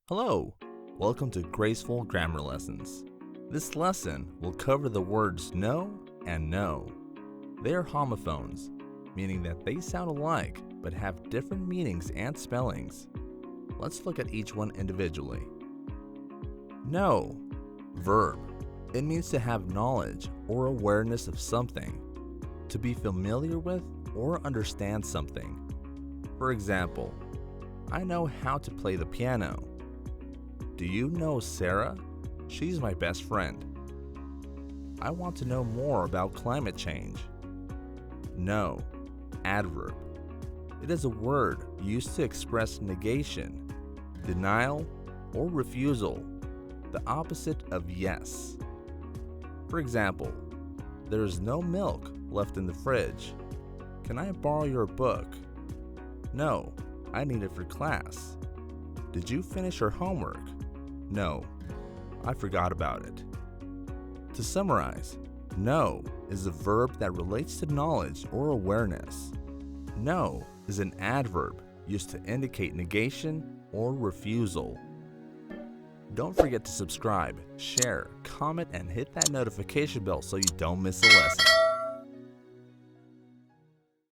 Hello, welcome to Graceful Grammar Lessons. This lesson will cover the words no and no. They are homophones, meaning that they sound alike but have different meanings and spellings. Let's look at each one individually. Know, verb. It means to have knowledge or awareness of something, to be familiar with or understand something. For example, I know how to play the piano. Do you know Sarah? She's my best friend. I want to know more about climate change. Know, adverb. It is a word used to express negation, denial, or refusal, the opposite of yes. For example, there is no milk left in the fridge. Can I borrow your book? No, I need it for class. Did you finish your homework? No, I forgot about it. To summarize, know is a verb that relates to knowledge or awareness. Know is an adverb used to indicate negation or refusal. Don't forget to subscribe, share, comment, and hit that notification bell so you don't miss a lesson.